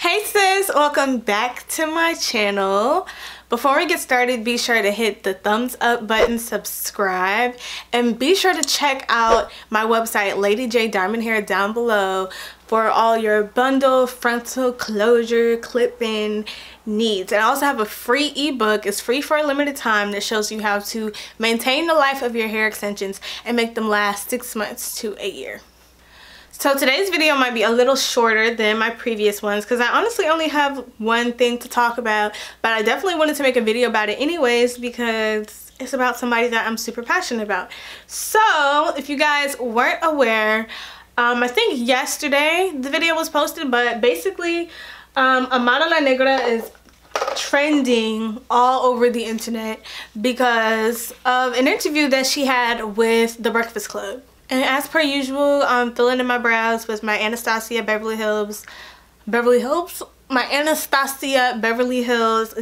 Hey sis, welcome back to my channel. Before we get started, be sure to hit the thumbs up button, subscribe, and be sure to check out my website Lady J Diamond Hair down below for all your bundle, frontal, closure, clip-in needs. And I also have a free ebook. It's free for a limited time that shows you how to maintain the life of your hair extensions and make them last 6 months to a year. So today's video might be a little shorter than my previous ones because I honestly only have one thing to talk about, but I definitely wanted to make a video about it anyways because it's about somebody that I'm super passionate about. So if you guys weren't aware, I think yesterday the video was posted, but basically Amara La Negra is trending all over the internet because of an interview that she had with The Breakfast Club. And as per usual, I'm filling in my brows with my Anastasia Beverly Hills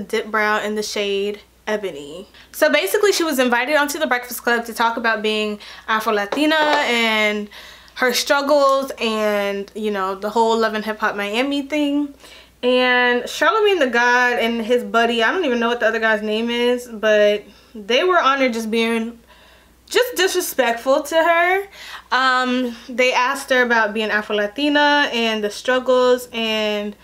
dip brow in the shade Ebony. So basically she was invited onto The Breakfast Club to talk about being Afro-Latina and her struggles and, you know, the whole Love and Hip Hop Miami thing. And Charlamagne Tha God and his buddy, I don't even know what the other guy's name is, but they were on her just being disrespectful to her. They asked her about being Afro-Latina and the struggles and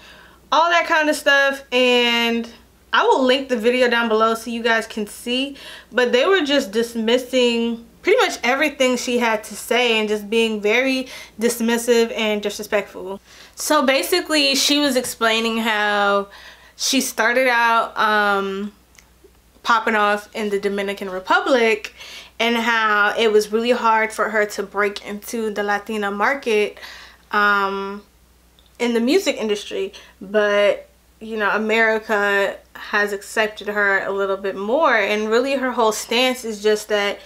all that kind of stuff, and I will link the video down below so you guys can see, but they were just dismissing pretty much everything she had to say and just being very dismissive and disrespectful. So basically she was explaining how she started out popping off in the Dominican Republic and how it was really hard for her to break into the Latina market in the music industry. But, you know, America has accepted her a little bit more. And really her whole stance is just that,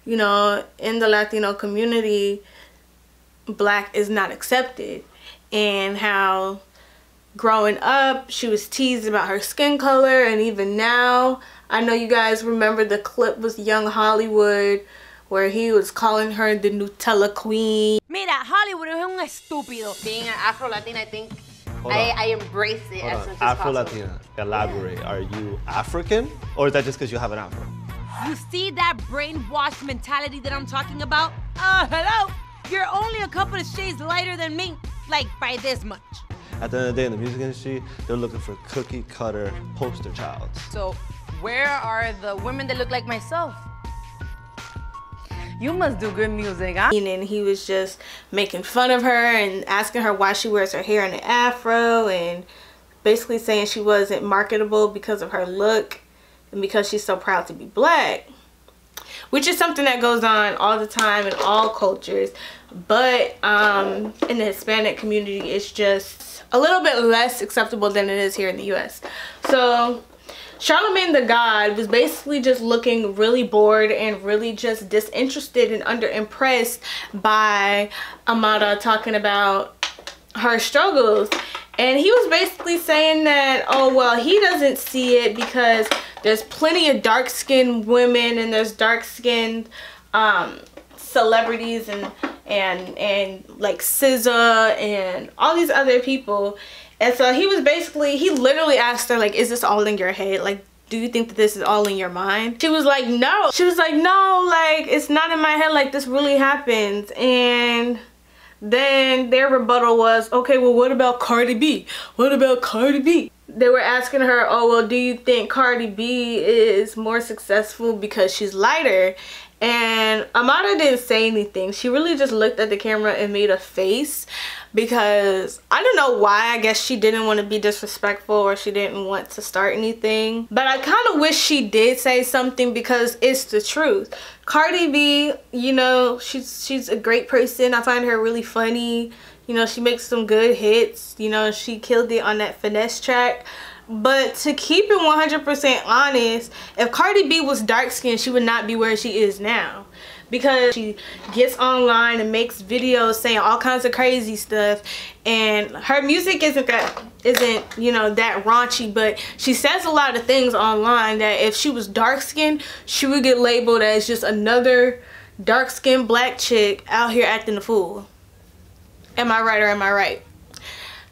you know, in the Latino community, black is not accepted. And how growing up she was teased about her skin color, and even now, I know you guys remember the clip with Young Hollywood where he was calling her the Nutella Queen. Mira, Hollywood es un estúpido. Being an Afro-Latina, I think I embrace it as much as Afro-Latina, elaborate. Are you African, or is that just because you have an afro? You see that brainwashed mentality that I'm talking about? Hello? You're only a couple of shades lighter than me, like by this much. At the end of the day, in the music industry, they're looking for cookie cutter poster child. So where are the women that look like myself? You must do good music, huh? And he was just making fun of her and asking her why she wears her hair in an afro and basically saying she wasn't marketable because of her look and because she's so proud to be black, which is something that goes on all the time in all cultures, but in the Hispanic community it's just a little bit less acceptable than it is here in the US. So Charlamagne Tha God was basically just looking really bored and really just disinterested and underimpressed by Amara talking about her struggles. And he was basically saying that, oh well, he doesn't see it because there's plenty of dark-skinned women and there's dark-skinned celebrities and like SZA and all these other people. And so he literally asked her, like, is this all in your head? Like, do you think that this is all in your mind? She was like, no. She was like, no, like, it's not in my head. Like, this really happens. And then their rebuttal was, okay, well, what about Cardi B? What about Cardi B? They were asking her, oh, well, do you think Cardi B is more successful because she's lighter? And Amara didn't say anything. She really just looked at the camera and made a face because I don't know why. I guess she didn't want to be disrespectful or she didn't want to start anything. But I kind of wish she did say something because it's the truth. Cardi B, you know, she's a great person. I find her really funny. You know, she makes some good hits. You know, she killed it on that Finesse track. But to keep it 100% honest, if Cardi B was dark-skinned, she would not be where she is now. Because she gets online and makes videos saying all kinds of crazy stuff. And her music isn't you know, that raunchy, but she says a lot of things online that if she was dark-skinned, she would get labeled as just another dark-skinned black chick out here acting a fool. Am I right or am I right?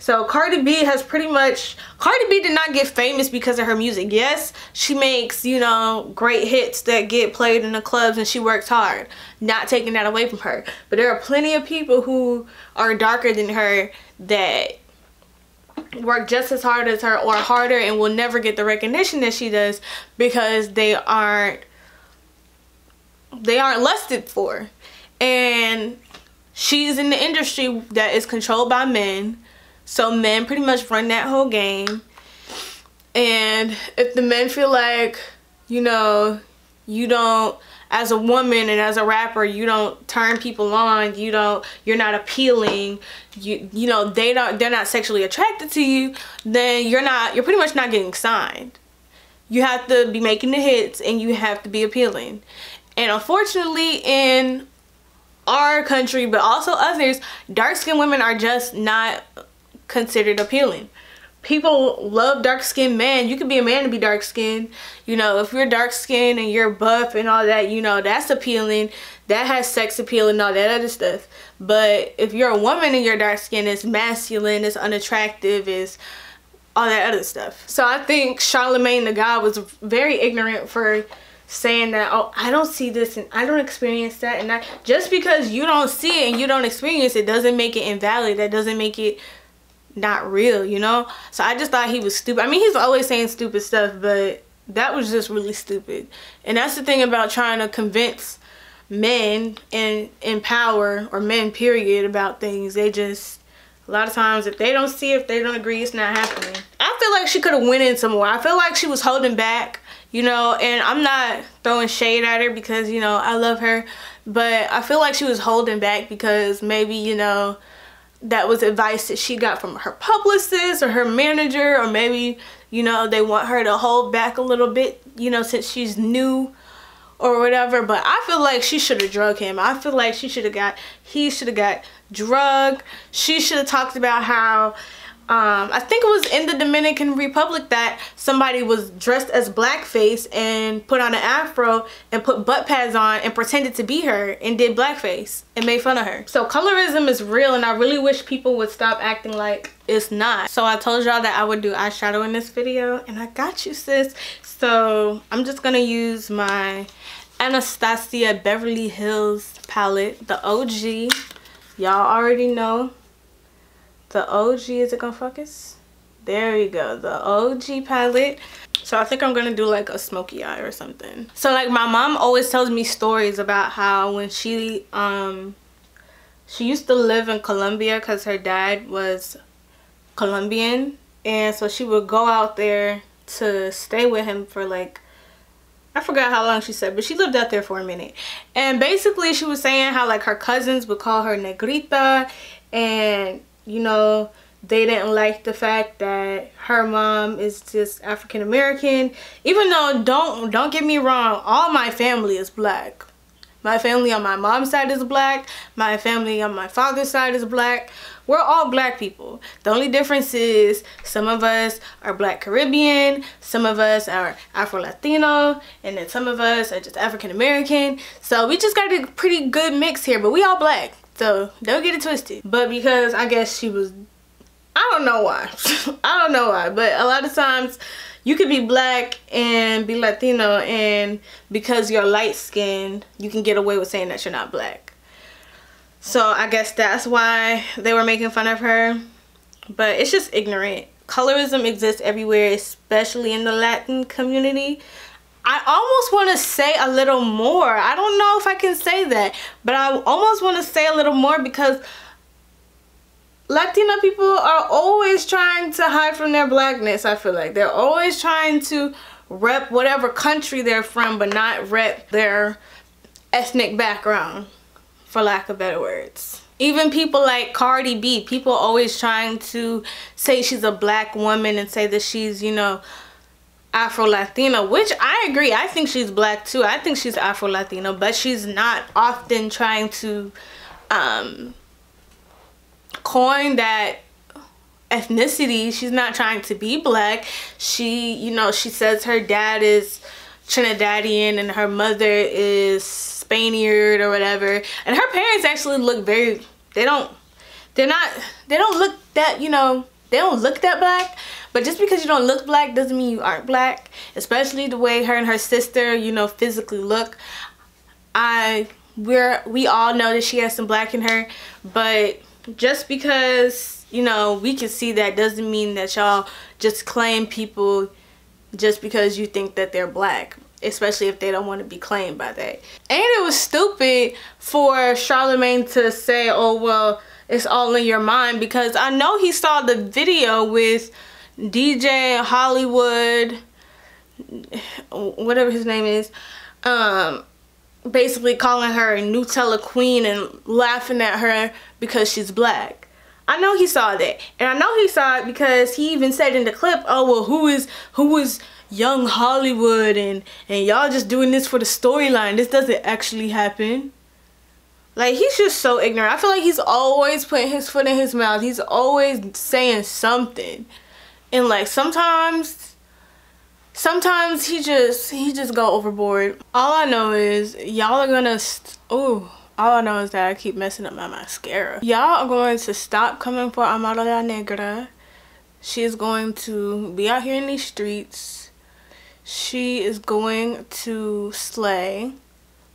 So Cardi B did not get famous because of her music. Yes, she makes, you know, great hits that get played in the clubs and she works hard. Not taking that away from her. But there are plenty of people who are darker than her that work just as hard as her or harder and will never get the recognition that she does because they aren't lusted for. And she's in the industry that is controlled by men. So men pretty much run that whole game. And if the men feel like, you know, you don't, as a woman and as a rapper, you don't turn people on, you're not appealing, you know, they're not sexually attracted to you, then you're pretty much not getting signed. You have to be making the hits and you have to be appealing. And unfortunately in our country, but also others, dark-skinned women are just not considered appealing. People love dark-skinned men. You can be a man and be dark-skinned. You know, if you're dark-skinned and you're buff and all that, you know, that's appealing. That has sex appeal and all that other stuff. But if you're a woman and you're dark-skinned, it's masculine, it's unattractive, it's all that other stuff. So I think Charlamagne Tha God was very ignorant for saying that, oh, I don't see this and I don't experience that, and just because you don't see it and you don't experience it doesn't make it invalid. That doesn't make it not real, you know? So I just thought he was stupid. I mean, he's always saying stupid stuff, but that was just really stupid. And that's the thing about trying to convince men in power, or men period, about things. They just, a lot of times, if they don't see it, if they don't agree, it's not happening. I feel like she could have went in some more. I feel like she was holding back, you know, and I'm not throwing shade at her because, you know, I love her, but I feel like she was holding back because maybe, you know, that was advice that she got from her publicist or her manager, or maybe, you know, they want her to hold back a little bit, you know, since she's new or whatever. But I feel like she should have drugged him. I feel like he should have got drugged. She should have talked about how I think it was in the Dominican Republic that somebody was dressed as blackface and put on an afro and put butt pads on and pretended to be her and did blackface and made fun of her. So colorism is real, and I really wish people would stop acting like it's not. So I told y'all that I would do eyeshadow in this video, and I got you, sis. So I'm just gonna use my Anastasia Beverly Hills palette, the OG. Y'all already know. The OG, is it gonna focus? There we go, the OG palette. So I think I'm gonna do like a smoky eye or something. So like my mom always tells me stories about how when she used to live in Colombia because her dad was Colombian, and so she would go out there to stay with him for like, I forgot how long she said, but she lived out there for a minute. And basically she was saying how like her cousins would call her Negrita, and you know, they didn't like the fact that her mom is just African American. Even though, don't get me wrong, all my family is black. My family on my mom's side is black. My family on my father's side is black. We're all black people. The only difference is some of us are Black Caribbean, some of us are Afro-Latino, and then some of us are just African American. So we just got a pretty good mix here, but we all black. So don't get it twisted. But because I guess she was, I don't know why. I don't know why, but a lot of times you could be black and be Latino, and because you're light skinned, you can get away with saying that you're not black. So I guess that's why they were making fun of her. But it's just ignorant. Colorism exists everywhere, especially in the Latin community. I almost want to say a little more. I don't know if I can say that, but I almost want to say a little more because Latina people are always trying to hide from their blackness. I feel like they're always trying to rep whatever country they're from, but not rep their ethnic background, for lack of better words. Even people like Cardi B, people always trying to say she's a black woman and say that she's, you know, Afro-Latina, which I agree. I think she's black too. I think she's Afro-Latino, but she's not often trying to coin that ethnicity. She's not trying to be black. She, you know, she says her dad is Trinidadian and her mother is Spaniard or whatever. And her parents actually look very, they don't look that, you know, they don't look that black. But just because you don't look black doesn't mean you aren't black. Especially the way her and her sister, you know, physically look. We all know that she has some black in her, but just because, you know, we can see that doesn't mean that y'all just claim people just because you think that they're black, especially if they don't want to be claimed by that. And it was stupid for Charlamagne to say, oh, well, it's all in your mind, because I know he saw the video with DJ Hollywood, whatever his name is, basically calling her a Nutella queen and laughing at her because she's black. I know he saw that, and I know he saw it because he even said in the clip, oh, well, who is young Hollywood, and y'all just doing this for the storyline. This doesn't actually happen. Like, he's just so ignorant. I feel like he's always putting his foot in his mouth. He's always saying something, and like sometimes he just go overboard. All I know is y'all are gonna all I know is that I keep messing up my mascara. Y'all are going to stop coming for Amara La Negra. She is going to be out here in these streets. She is going to slay.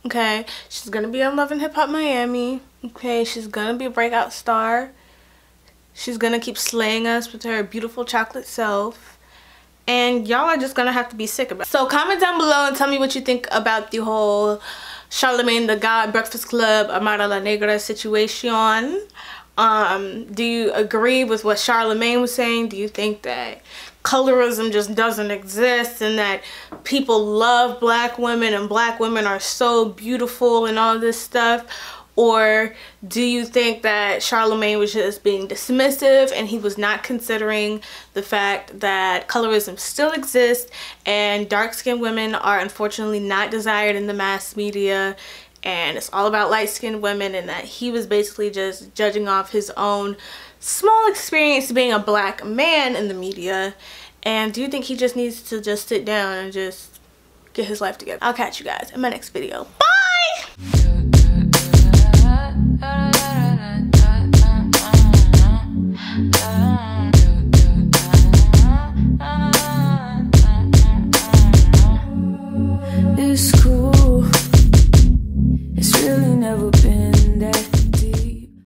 Okay, she's gonna be on Love and Hip Hop Miami. Okay, she's gonna be a breakout star. She's gonna keep slaying us with her beautiful chocolate self. And y'all are just gonna have to be sick about it. So comment down below and tell me what you think about the whole Charlamagne Tha God, Breakfast Club, Amara La Negra situation. Do you agree with what Charlamagne was saying? Do you think that colorism just doesn't exist and that people love black women and black women are so beautiful and all this stuff? Or do you think that Charlamagne was just being dismissive and he was not considering the fact that colorism still exists and dark-skinned women are unfortunately not desired in the mass media, and it's all about light-skinned women, and that he was basically just judging off his own small experience being a black man in the media? And do you think he just needs to just sit down and just get his life together? I'll catch you guys in my next video. Bye!